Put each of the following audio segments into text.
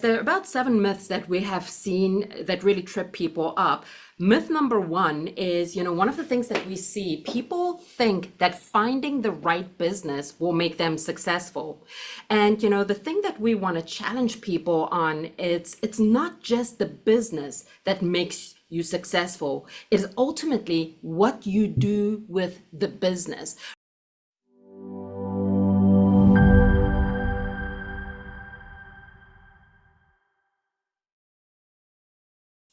There are about 7 myths that we have seen that really trip people up. Myth number one is, one of the things that we see, people think that finding the right business will make them successful. And, the thing that we want to challenge people on, it's not just the business that makes you successful. It is ultimately what you do with the business.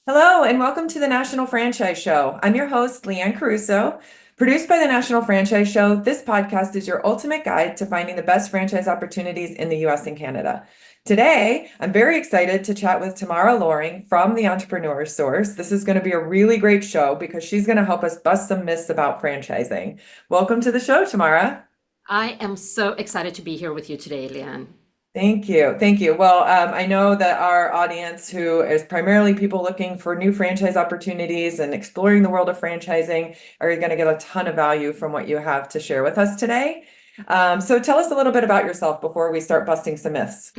Hello, and welcome to the National Franchise Show. I'm your host, Liane Caruso. Produced by the National Franchise Show, this podcast is your ultimate guide to finding the best franchise opportunities in the US and Canada. Today, I'm very excited to chat with Tamara Loring from the Entrepreneur Source. This is going to be a really great show because she's going to help us bust some myths about franchising. Welcome to the show, Tamara. I am so excited to be here with you today, Liane. Thank you. Thank you. Well, I know that our audience, who is primarily people looking for new franchise opportunities and exploring the world of franchising, are going to get a ton of value from what you have to share with us today. So tell us a little bit about yourself before we start busting some myths.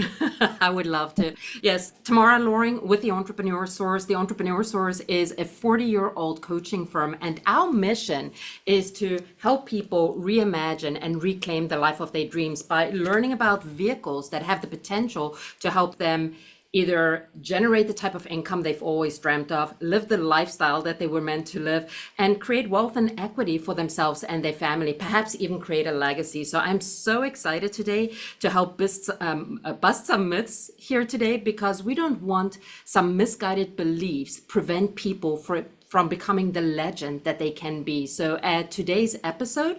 I would love to. Yes, Tamara Loring with the Entrepreneur Source. The Entrepreneur Source is a 40-year-old coaching firm, and our mission is to help people reimagine and reclaim the life of their dreams by learning about vehicles that have the potential to help them either generate the type of income they've always dreamt of, live the lifestyle that they were meant to live, and create wealth and equity for themselves and their family, perhaps even create a legacy. So I'm so excited today to help bust some myths here today, because we don't want some misguided beliefs prevent people from becoming the legend that they can be. So at today's episode,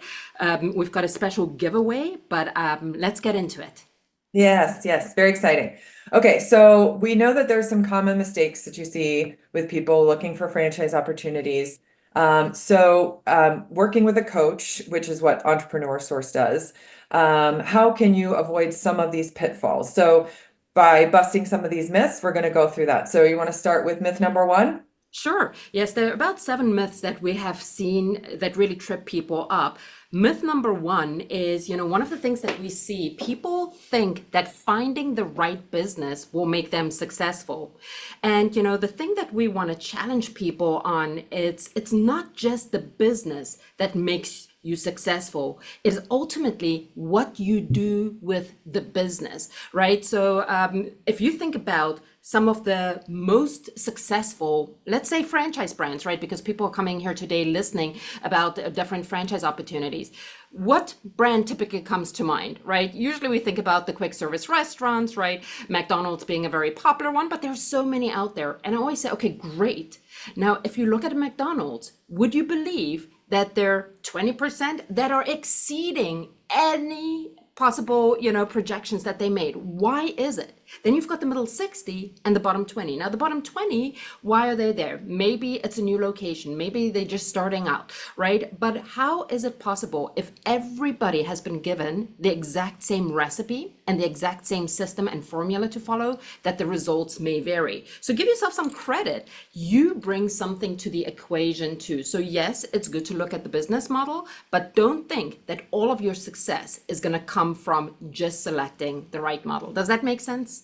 we've got a special giveaway, but let's get into it. Yes, yes, very exciting. Okay, so we know that there's some common mistakes that you see with people looking for franchise opportunities. Working with a coach, which is what Entrepreneur Source does, how can you avoid some of these pitfalls? So by busting some of these myths, we're going to go through that. So you want to start with myth number one? Sure. Yes, there are about 7 myths that we have seen that really trip people up. Myth number one is, one of the things that we see, people think that finding the right business will make them successful. And, the thing that we want to challenge people on, it's not just the business that makes you successful. It is ultimately what you do with the business, right? So if you think about some of the most successful, let's say, franchise brands, right? Because people are coming here today listening about different franchise opportunities. What brand typically comes to mind, right? Usually we think about the quick service restaurants, right? McDonald's being a very popular one, but there's so many out there. And I always say, okay, great. Now, if you look at a McDonald's, would you believe that there are 20% that are exceeding any possible, projections that they made? Why is it? Then you've got the middle 60 and the bottom 20. Now, the bottom 20, why are they there? Maybe it's a new location. Maybe they're just starting out, right? But how is it possible if everybody has been given the exact same recipe and the exact same system and formula to follow, that the results may vary? So give yourself some credit. You bring something to the equation too. So yes, it's good to look at the business model, but don't think that all of your success is going to come from just selecting the right model. Does that make sense?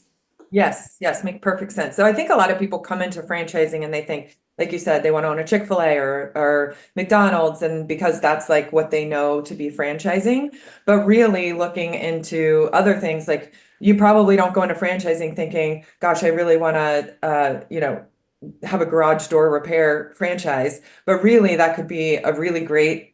Yes, yes, make perfect sense. So I think a lot of people come into franchising and they think, like you said, they want to own a Chick-fil-A or McDonald's, and because that's like what they know to be franchising. But really looking into other things, like you probably don't go into franchising thinking, gosh, I really want to, have a garage door repair franchise. But really, that could be a really great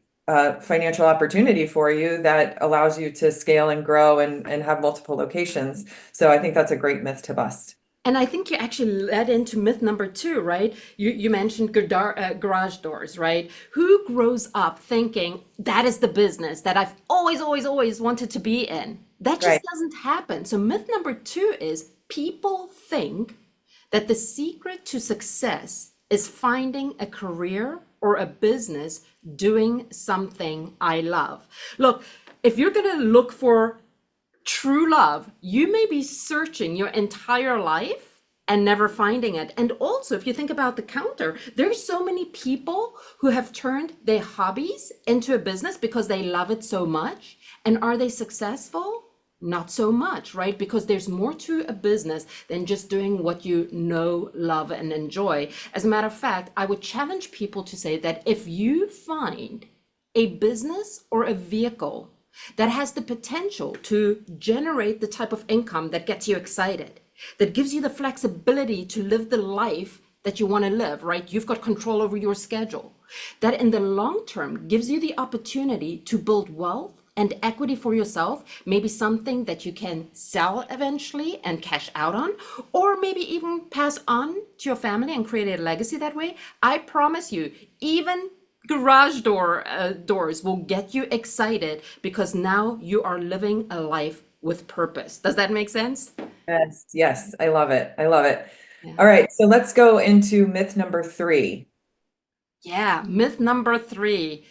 financial opportunity for you that allows you to scale and grow and have multiple locations. So I think that's a great myth to bust. And I think you actually led into myth number two, right? You mentioned garage doors, right? Who grows up thinking that is the business that I've always wanted to be in? That just Right. doesn't happen. So myth number two is people think that the secret to success is finding a career or a business doing something I love. Look, if you're going to look for true love, you may be searching your entire life and never finding it. And also, if you think about the counter, there's so many people who have turned their hobbies into a business because they love it so much. And are they successful? not so much, right? Because there's more to a business than just doing what you know, love, and enjoy. As a matter of fact, I would challenge people to say that if you find a business or a vehicle that has the potential to generate the type of income that gets you excited, that gives you the flexibility to live the life that you want to live, right? You've got control over your schedule. That in the long term gives you the opportunity to build wealth and equity for yourself, maybe something that you can sell eventually and cash out on, or maybe even pass on to your family and create a legacy that way. I promise you, even doors will get you excited because now you are living a life with purpose. Does that make sense? Yes, yes, I love it. I love it. Yeah. All right, so let's go into myth number 3. Yeah, myth number 3.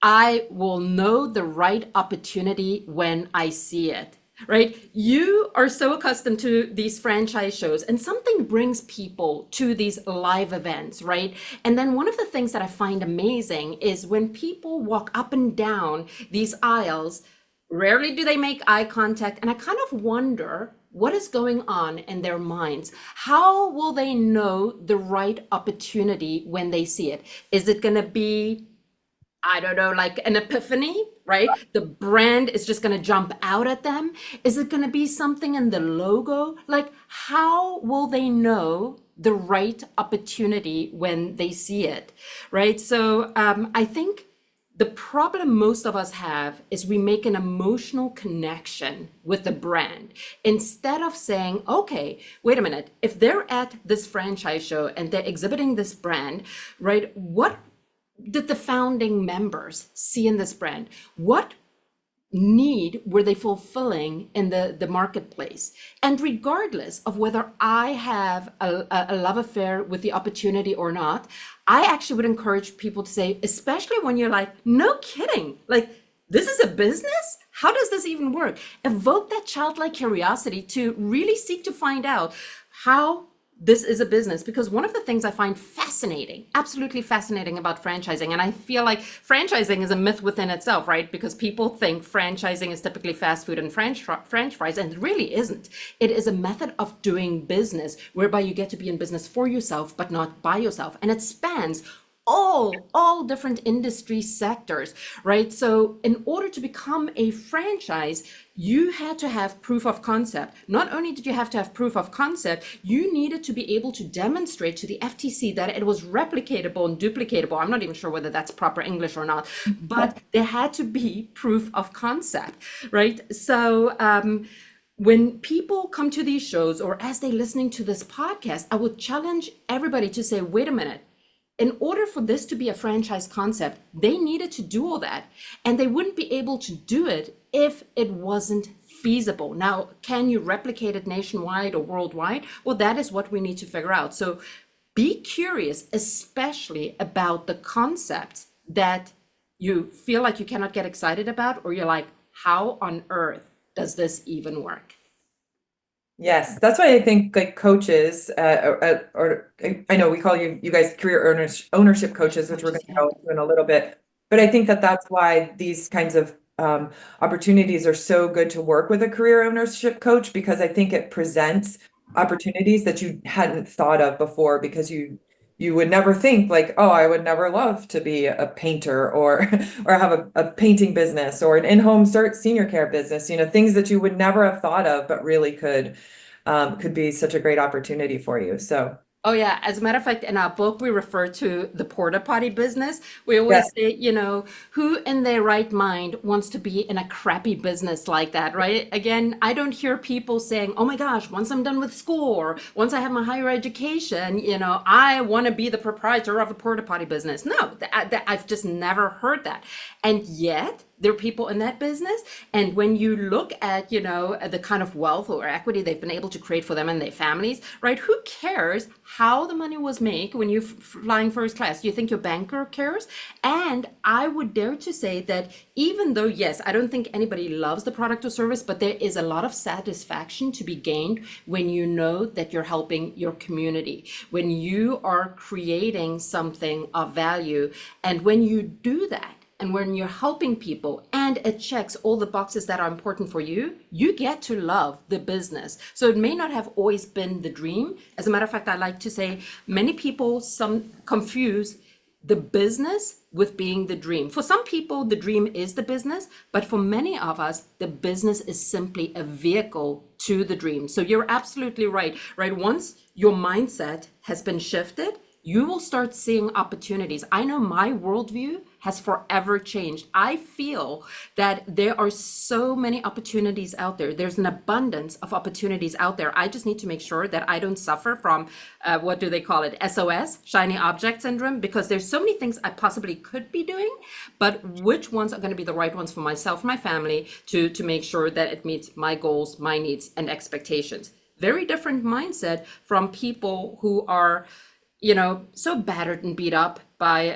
I will know the right opportunity when I see it, right? You are so accustomed to these franchise shows, and something brings people to these live events, right? And then one of the things that I find amazing is when people walk up and down these aisles, rarely do they make eye contact. And I kind of wonder what is going on in their minds. How will they know the right opportunity when they see it? Is it going to be, I don't know, like an epiphany, right? The brand is just going to jump out at them. Is it going to be something in the logo? Like, how will they know the right opportunity when they see it, right? So I think the problem most of us have is we make an emotional connection with the brand instead of saying, okay, wait a minute, if they're at this franchise show and they're exhibiting this brand, right? What did the founding members see in this brand? What need were they fulfilling in the marketplace? And regardless of whether I have a love affair with the opportunity or not, I actually would encourage people to say, especially when you're like, no kidding, like, this is a business? How does this even work? Evoke that childlike curiosity to really seek to find out how this is a business. Because one of the things I find fascinating, absolutely fascinating about franchising, and I feel like franchising is a myth within itself, right? Because people think franchising is typically fast food and French fries, and it really isn't. It is a method of doing business whereby you get to be in business for yourself, but not by yourself. And it spans all different industry sectors, right? So in order to become a franchise, you had to have proof of concept. Not only did you have to have proof of concept, you needed to be able to demonstrate to the FTC that it was replicatable and duplicatable. I'm not even sure whether that's proper English or not, but there had to be proof of concept, right? So when people come to these shows or as they're listening to this podcast, I would challenge everybody to say, wait a minute, in order for this to be a franchise concept, they needed to do all that. And they wouldn't be able to do it if it wasn't feasible. Now, can you replicate it nationwide or worldwide? Well, that is what we need to figure out. So be curious, especially about the concepts that you feel like you cannot get excited about, or you're like, how on earth does this even work? Yes, that's why I think like coaches, or I know we call you guys career ownership coaches, which we're going to go into in a little bit. But I think that that's why these kinds of opportunities are so good to work with a career ownership coach, because I think it presents opportunities that you hadn't thought of before, because you would never think like, oh, I would never love to be a painter or or have a painting business or an in-home senior care business, things that you would never have thought of, but really could be such a great opportunity for you. So Oh yeah, as a matter of fact, in our book, we refer to the porta potty business. We yeah, always say, who in their right mind wants to be in a crappy business like that, right? Again, I don't hear people saying, oh my gosh, once I'm done with school or once I have my higher education, I want to be the proprietor of a porta potty business. No, I've just never heard that. And yet, there are people in that business. And when you look at, the kind of wealth or equity they've been able to create for them and their families, right? Who cares how the money was made when you're flying first class? Do you think your banker cares? And I would dare to say that even though, yes, I don't think anybody loves the product or service, but there is a lot of satisfaction to be gained when you know that you're helping your community, when you are creating something of value. And when you do that, and when you're helping people and it checks all the boxes that are important for you, you get to love the business. So it may not have always been the dream. As a matter of fact, I like to say many people confuse the business with being the dream. For some people, the dream is the business, but for many of us, the business is simply a vehicle to the dream. So you're absolutely right, right? Once your mindset has been shifted, you will start seeing opportunities. I know my worldview has forever changed. I feel that there are so many opportunities out there. There's an abundance of opportunities out there. I just need to make sure that I don't suffer from, what do they call it? SOS, shiny object syndrome, because there's so many things I possibly could be doing, but which ones are going to be the right ones for myself, my family, to make sure that it meets my goals, my needs, and expectations. Very different mindset from people who are, so battered and beat up by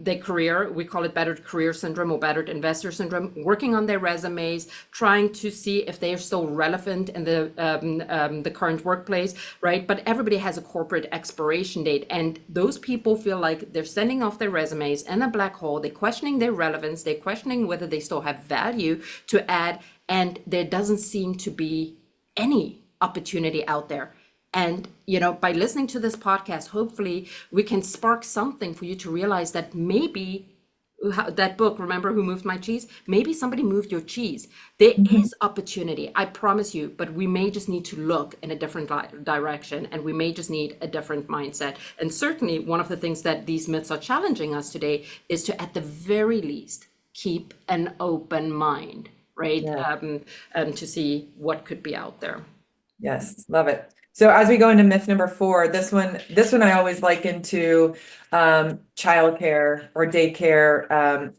their career. We call it battered career syndrome or battered investor syndrome, working on their resumes, trying to see if they are still relevant in the current workplace, right? But everybody has a corporate expiration date. And those people feel like they're sending off their resumes in a black hole. They're questioning their relevance. They're questioning whether they still have value to add. And there doesn't seem to be any opportunity out there. And, by listening to this podcast, hopefully we can spark something for you to realize that maybe that book, Remember Who Moved My Cheese? Maybe somebody moved your cheese. There is opportunity, I promise you, but we may just need to look in a different direction, and we may just need a different mindset. And certainly one of the things that these myths are challenging us today is to, at the very least, keep an open mind, right? Yeah. To see what could be out there. Yes, love it. So as we go into myth number 4, this one I always liken to childcare or daycare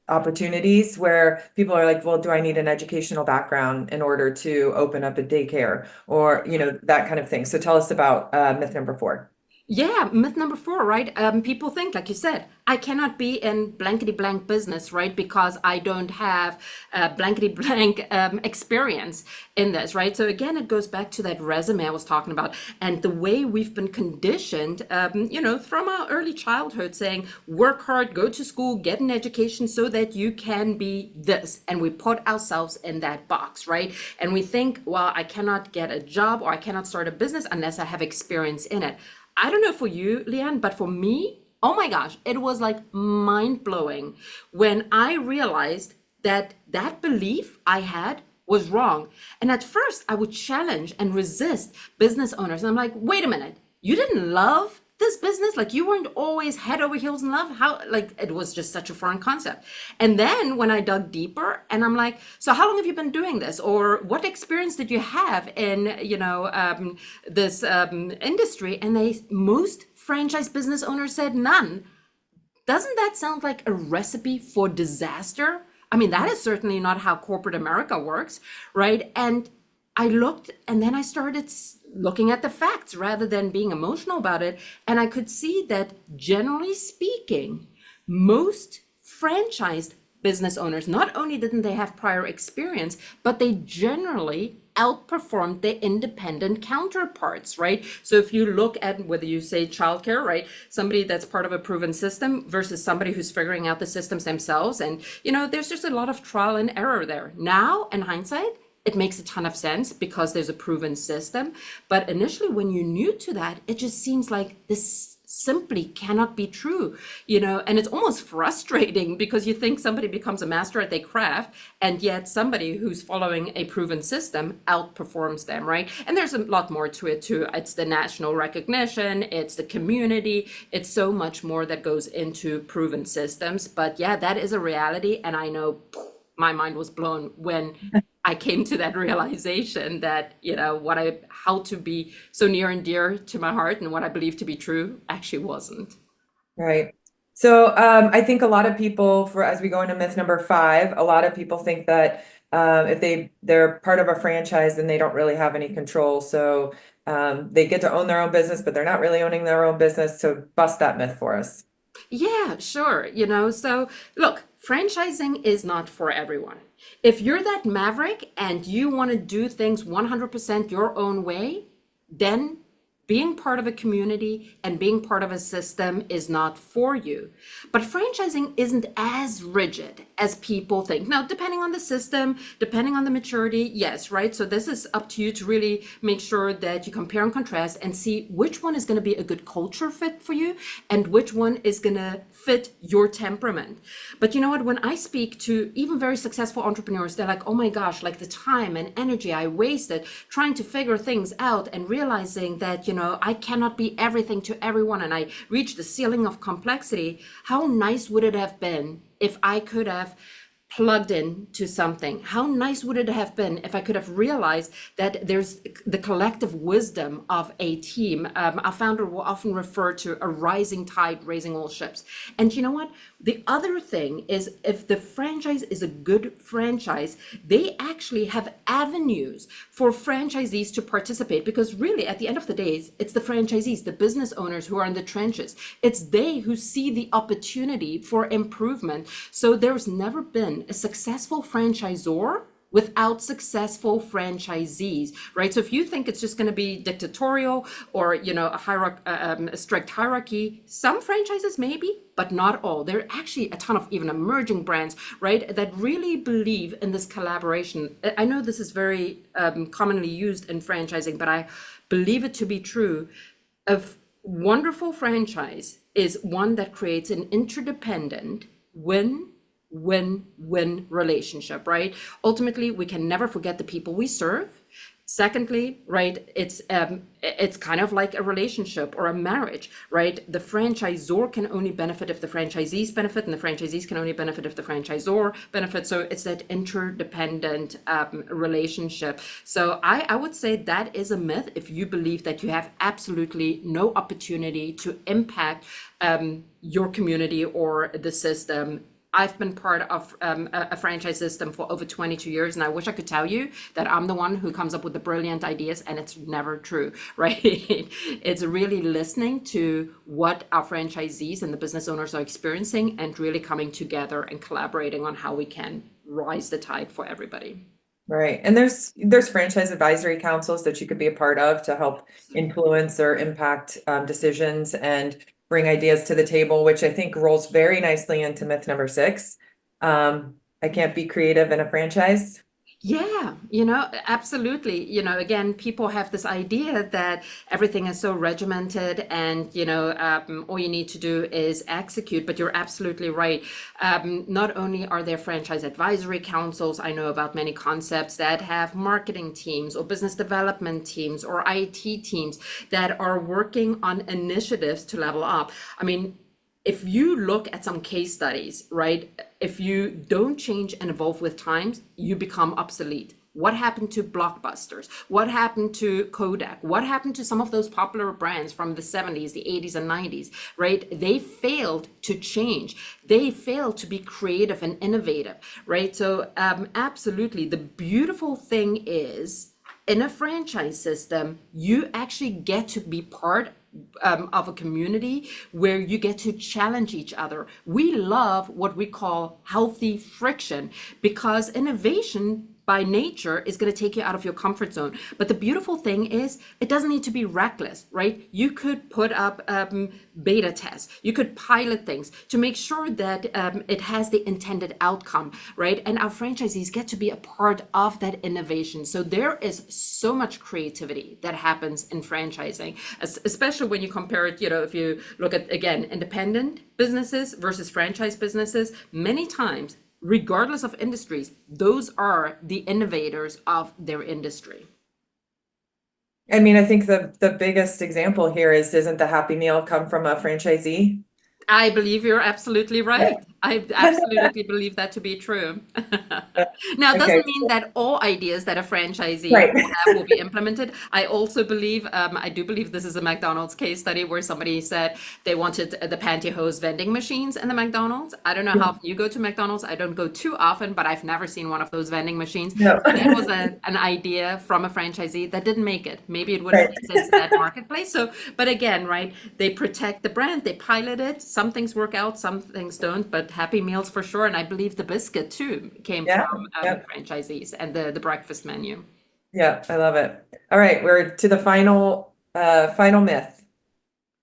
opportunities, where people are like, well, do I need an educational background in order to open up a daycare, or that kind of thing? So tell us about myth number 4. Yeah, myth number 4, right? People think, like you said, I cannot be in blankety blank business, right? Because I don't have blankety blank experience in this, right? So again, it goes back to that resume I was talking about, and the way we've been conditioned, from our early childhood, saying, work hard, go to school, get an education so that you can be this. And we put ourselves in that box, right? And we think, well, I cannot get a job or I cannot start a business unless I have experience in it. I don't know for you, Liane, but for me, oh my gosh, it was like mind blowing when I realized that that belief I had was wrong. And at first I would challenge and resist business owners. And I'm like, wait a minute, you didn't love this business? Like, you weren't always head over heels in love? How, like, it was just such a foreign concept. And then when I dug deeper, and I'm like, so how long have you been doing this? Or what experience did you have in, this industry? And most franchise business owners said none. Doesn't that sound like a recipe for disaster? I mean, that is certainly not how corporate America works, right? And I looked, and then I started looking at the facts rather than being emotional about it. And I could see that, generally speaking, most franchised business owners, not only didn't they have prior experience, but they generally outperformed their independent counterparts, right? So if you look at whether you say childcare, right, somebody that's part of a proven system versus somebody who's figuring out the systems themselves, and there's just a lot of trial and error there. Now, in hindsight, it makes a ton of sense because there's a proven system. But initially, when you're new to that, it just seems like this simply cannot be true, and it's almost frustrating because you think somebody becomes a master at their craft, and yet somebody who's following a proven system outperforms them, right? And there's a lot more to it too. It's the national recognition, it's the community, it's so much more that goes into proven systems. But yeah, that is a reality. And I know my mind was blown when I came to that realization that, how to be so near and dear to my heart and what I believe to be true actually wasn't. Right. So I think a lot of people, as we go into myth number 5, a lot of people think that if they're part of a franchise, then they don't really have any control. So they get to own their own business, but they're not really owning their own business. So bust that myth for us. Yeah, sure. So look, franchising is not for everyone. If you're that maverick and you want to do things 100% your own way, then being part of a community and being part of a system is not for you. But franchising isn't as rigid as people think. Now, depending on the system, depending on the maturity, yes, right? So this is up to you to really make sure that you compare and contrast and see which one is going to be a good culture fit for you and which one is going to fit your temperament. But you know what? When I speak to even very successful entrepreneurs, they're like, oh my gosh, like the time and energy I wasted trying to figure things out and realizing that, I cannot be everything to everyone and I reached the ceiling of complexity. How nice would it have been if I could have plugged in to something? How nice would it have been if I could have realized that there's the collective wisdom of a team? Our founder will often refer to a rising tide raising all ships. And you know what? The other thing is, if the franchise is a good franchise, they actually have avenues for franchisees to participate, because really at the end of the day, it's the franchisees, the business owners who are in the trenches. It's they who see the opportunity for improvement. So there's never been a successful franchisor without successful franchisees, right? So if you think it's just going to be dictatorial or, a strict hierarchy, some franchises maybe, but not all. There are actually a ton of even emerging brands, right, that really believe in this collaboration. I know this is very commonly used in franchising, but I believe it to be true. A wonderful franchise is one that creates an interdependent win-win relationship, right? Ultimately, we can never forget the people we serve. Secondly, right, it's kind of like a relationship or a marriage, right? The franchisor can only benefit if the franchisees benefit, and the franchisees can only benefit if the franchisor benefits. So it's that interdependent relationship. So I would say that is a myth if you believe that you have absolutely no opportunity to impact your community or the system. I've been part of a franchise system for over 22 years, and I wish I could tell you that I'm the one who comes up with the brilliant ideas, and it's never true, right? It's really listening to what our franchisees and the business owners are experiencing and really coming together and collaborating on how we can rise the tide for everybody. Right. And there's franchise advisory councils that you could be a part of to help influence or impact decisions and bring ideas to the table, which I think rolls very nicely into myth number 6. I can't be creative in a franchise. Yeah, absolutely. Again, people have this idea that everything is so regimented and, all you need to do is execute, but you're absolutely right. Not only are there franchise advisory councils, I know about many concepts that have marketing teams or business development teams or IT teams that are working on initiatives to level up. I mean, if you look at some case studies, right, if you don't change and evolve with times, you become obsolete. What happened to Blockbusters? What happened to Kodak? What happened to some of those popular brands from the 70s, the 80s, and 90s, right? They failed to change. They failed to be creative and innovative, right? So absolutely, the beautiful thing is, in a franchise system, you actually get to be part of a community where you get to challenge each other. We love what we call healthy friction, because innovation by nature is going to take you out of your comfort zone. But the beautiful thing is, it doesn't need to be reckless, right? You could put up beta tests. You could pilot things to make sure that it has the intended outcome, right? And our franchisees get to be a part of that innovation. So there is so much creativity that happens in franchising, especially when you compare it, if you look at, again, independent businesses versus franchise businesses, many times, regardless of industries, those are the innovators of their industry. I mean, I think the biggest example here isn't the Happy Meal come from a franchisee? I believe you're absolutely right. I absolutely believe that to be true. Now, it Okay. doesn't mean that all ideas that a franchisee Right. will have will be implemented. I also believe, I do believe this is a McDonald's case study where somebody said they wanted the pantyhose vending machines in the McDonald's. I don't know how often you go to McDonald's. I don't go too often, but I've never seen one of those vending machines. No. That was an idea from a franchisee that didn't make it. Maybe it would have Right. made sense in that marketplace. So, but again, right, they protect the brand, they pilot it. Some things work out, some things don't, but Happy Meals for sure. And I believe the biscuit too came Yeah. from Yeah. franchisees, and the breakfast menu. Yeah. I love it. All right. We're to the final Final myth.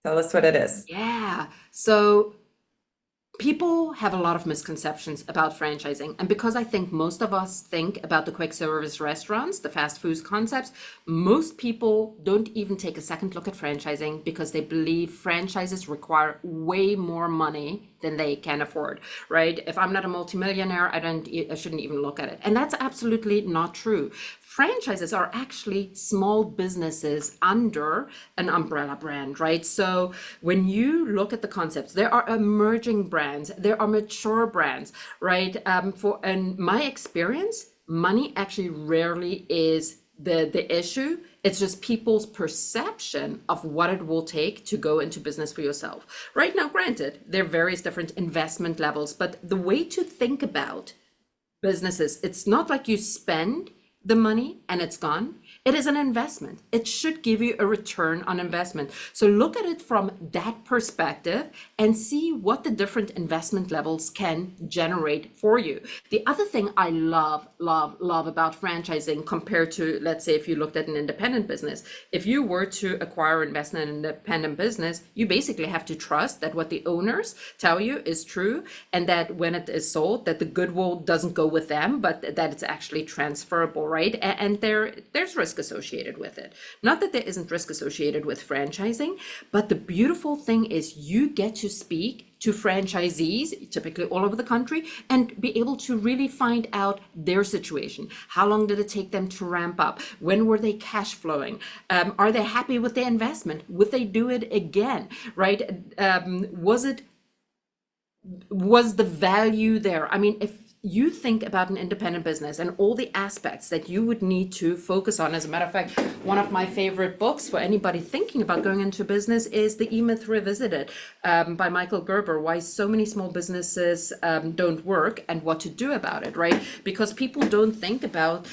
Tell us what it is. Yeah. So people have a lot of misconceptions about franchising. And because I think most of us think about the quick service restaurants, the fast food concepts, most people don't even take a second look at franchising because they believe franchises require way more money than they can afford, right? If I'm not a multimillionaire, I shouldn't even look at it. And that's absolutely not true. Franchises are actually small businesses under an umbrella brand, right? So when you look at the concepts, there are emerging brands, there are mature brands, right? In my experience, money actually rarely is the issue. It's just people's perception of what it will take to go into business for yourself. Right now, granted, there are various different investment levels, but the way to think about businesses, it's not like you spend the money and it's gone. It is an investment. It should give you a return on investment. So look at it from that perspective and see what the different investment levels can generate for you. The other thing I love about franchising compared to, let's say, if you looked at an independent business, if you were to acquire or invest in an independent business, you basically have to trust that what the owners tell you is true, and that when it is sold, that the goodwill doesn't go with them, but that it's actually transferable, right? And there's risk associated with it. Not that there isn't risk associated with franchising, but the beautiful thing is you get to speak to franchisees, typically all over the country, and be able to really find out their situation. How long did it take them to ramp up? When were they cash flowing? Are they happy with their investment? Would they do it again, right? Was the value there? I mean, if you think about an independent business and all the aspects that you would need to focus on. As a matter of fact, one of my favorite books for anybody thinking about going into business is The E-Myth Revisited by Michael Gerber, Why So Many Small Businesses Don't Work and What to Do About It, right? Because people don't think about,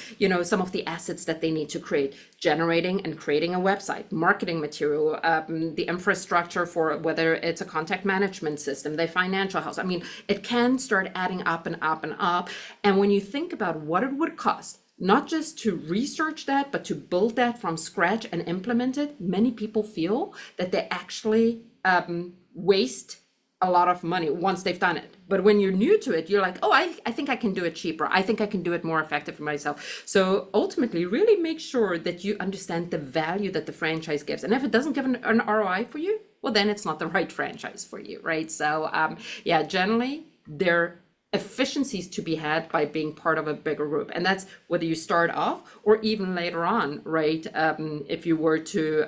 some of the assets that they need to create. Generating and creating a website, marketing material, the infrastructure for whether it's a contact management system, the financial house. I mean, it can start adding up and up and up. And when you think about what it would cost, not just to research that, but to build that from scratch and implement it, many people feel that they actually waste a lot of money once they've done it. But when you're new to it, you're like, oh, I think I can do it cheaper. I think I can do it more effective for myself. So ultimately, really make sure that you understand the value that the franchise gives. And if it doesn't give an ROI for you, well, then it's not the right franchise for you, right? So yeah, generally, there efficiencies to be had by being part of a bigger group, and that's whether you start off or even later on, right? If you were to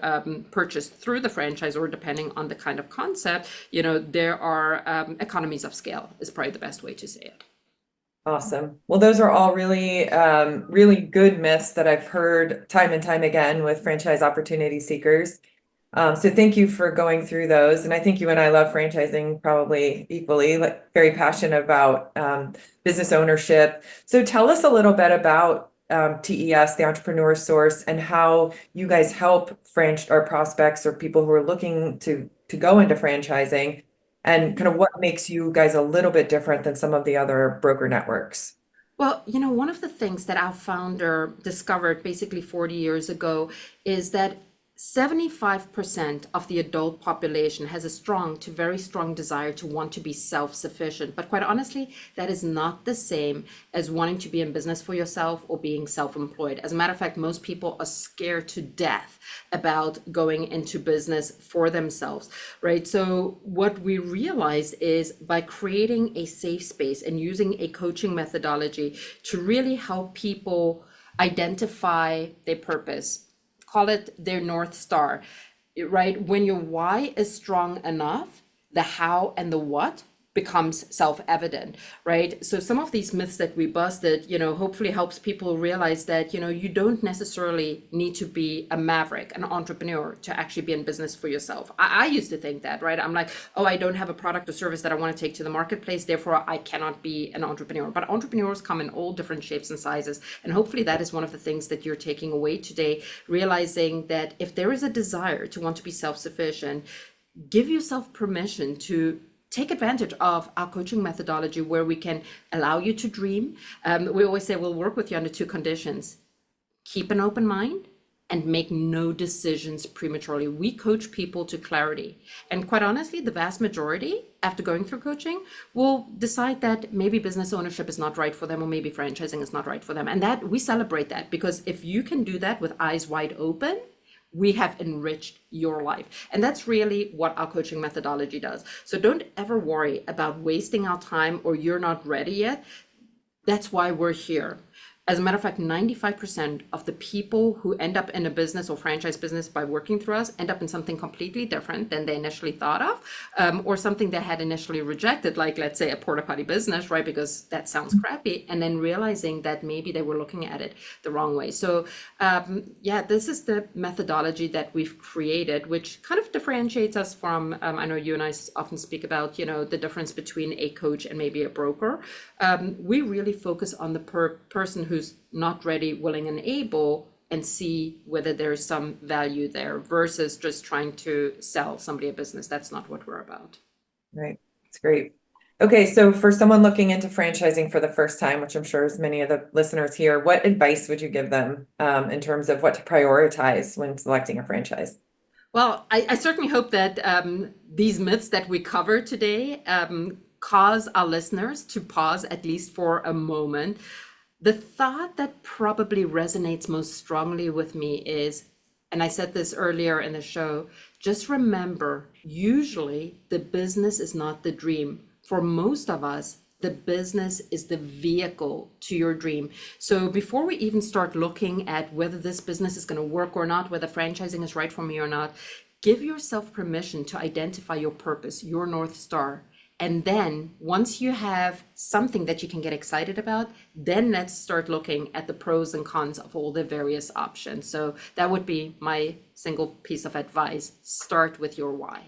purchase through the franchise, or depending on the kind of concept, there are economies of scale is probably the best way to say it. Awesome. Well, those are all really, really good myths that I've heard time and time again with franchise opportunity seekers. So thank you for going through those. And I think you and I love franchising probably equally, like very passionate about business ownership. So tell us a little bit about TES, the Entrepreneur Source, and how you guys help prospects or people who are looking to go into franchising, and kind of what makes you guys a little bit different than some of the other broker networks. Well, one of the things that our founder discovered basically 40 years ago is that 75% of the adult population has a strong to very strong desire to want to be self-sufficient. But quite honestly, that is not the same as wanting to be in business for yourself or being self-employed. As a matter of fact, most people are scared to death about going into business for themselves, right? So what we realized is by creating a safe space and using a coaching methodology to really help people identify their purpose, call it their North Star, right? When your why is strong enough, the how and the what becomes self-evident, right? So some of these myths that we busted, hopefully helps people realize that, you don't necessarily need to be a maverick, an entrepreneur to actually be in business for yourself. I used to think that, right? I'm like, oh, I don't have a product or service that I want to take to the marketplace, therefore I cannot be an entrepreneur. But entrepreneurs come in all different shapes and sizes. And hopefully that is one of the things that you're taking away today, realizing that if there is a desire to want to be self-sufficient, give yourself permission to take advantage of our coaching methodology, where we can allow you to dream. We always say we'll work with you under two conditions: keep an open mind and make no decisions prematurely. We coach people to clarity. And quite honestly, the vast majority, after going through coaching, will decide that maybe business ownership is not right for them, or maybe franchising is not right for them. And that we celebrate that, because if you can do that with eyes wide open, we have enriched your life. And that's really what our coaching methodology does. So don't ever worry about wasting our time or you're not ready yet. That's why we're here. As a matter of fact, 95% of the people who end up in a business or franchise business by working through us end up in something completely different than they initially thought of, or something they had initially rejected, like let's say a porta potty business, right? Because that sounds crappy, and then realizing that maybe they were looking at it the wrong way. So yeah, this is the methodology that we've created, which kind of differentiates us from, I know you and I often speak about, the difference between a coach and maybe a broker. We really focus on the person who's not ready, willing, and able, and see whether there's some value there versus just trying to sell somebody a business. That's not what we're about. Right. It's great. Okay. So for someone looking into franchising for the first time, which I'm sure is many of the listeners here, what advice would you give them in terms of what to prioritize when selecting a franchise? Well, I certainly hope that these myths that we cover today cause our listeners to pause at least for a moment. The thought that probably resonates most strongly with me is, and I said this earlier in the show, just remember, usually the business is not the dream. For most of us, the business is the vehicle to your dream. So before we even start looking at whether this business is going to work or not, whether franchising is right for me or not, give yourself permission to identify your purpose, your North Star. And then once you have something that you can get excited about, then let's start looking at the pros and cons of all the various options. So that would be my single piece of advice. Start with your why.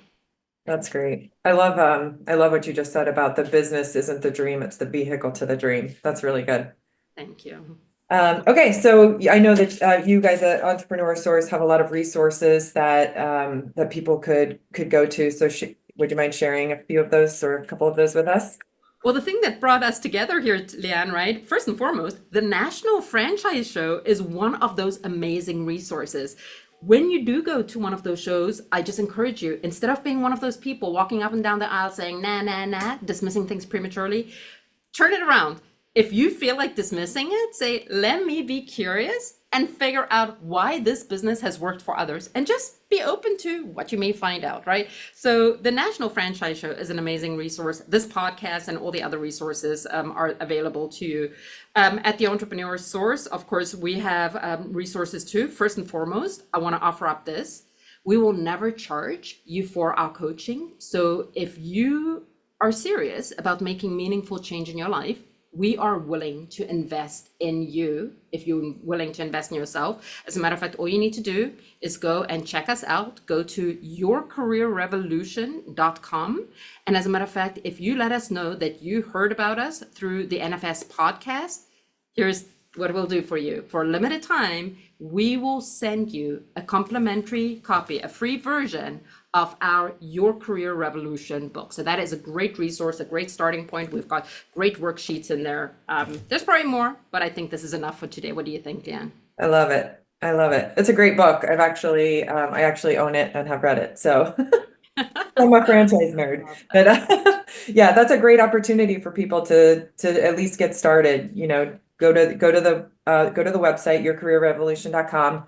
That's great. I love what you just said about the business isn't the dream, it's the vehicle to the dream. That's really good. Thank you. Okay, so I know that you guys at Entrepreneur Source have a lot of resources that that people could go to. So would you mind sharing a few of those or a couple of those with us? Well, the thing that brought us together here, Liane, right? First and foremost, the National Franchise Show is one of those amazing resources. When you do go to one of those shows, I just encourage you, instead of being one of those people walking up and down the aisle saying, nah, nah, nah, dismissing things prematurely, turn it around. If you feel like dismissing it, say, let me be curious and figure out why this business has worked for others, and just be open to what you may find out, right? So the National Franchise Show is an amazing resource. This podcast and all the other resources are available to you. At the Entrepreneur Source, of course, we have resources too. First and foremost, I want to offer up this. We will never charge you for our coaching. So if you are serious about making meaningful change in your life, we are willing to invest in you if you're willing to invest in yourself. As a matter of fact, all you need to do is go and check us out. Go to yourcareerrevolution.com. And as a matter of fact, if you let us know that you heard about us through the NFS podcast, here's what we'll do for you. For a limited time, we will send you a complimentary copy, a free version of our Your Career Revolution book. So that is a great resource, a great starting point. We've got great worksheets in there. There's probably more, but I think this is enough for today. What do you think, Dan? I love it. I love it. It's a great book. I actually own it and have read it. So I'm a franchise nerd, but yeah, that's a great opportunity for people to at least get started. Go to the website, yourcareerrevolution.com.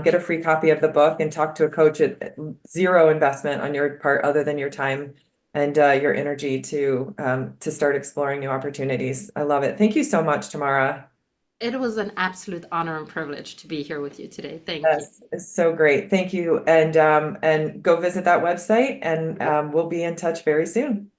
Get a free copy of the book and talk to a coach at zero investment on your part other than your time and your energy to start exploring new opportunities. I love it. Thank you so much, Tamara. It was an absolute honor and privilege to be here with you today. Thank you. It's so great. Thank you. And go visit that website and we'll be in touch very soon.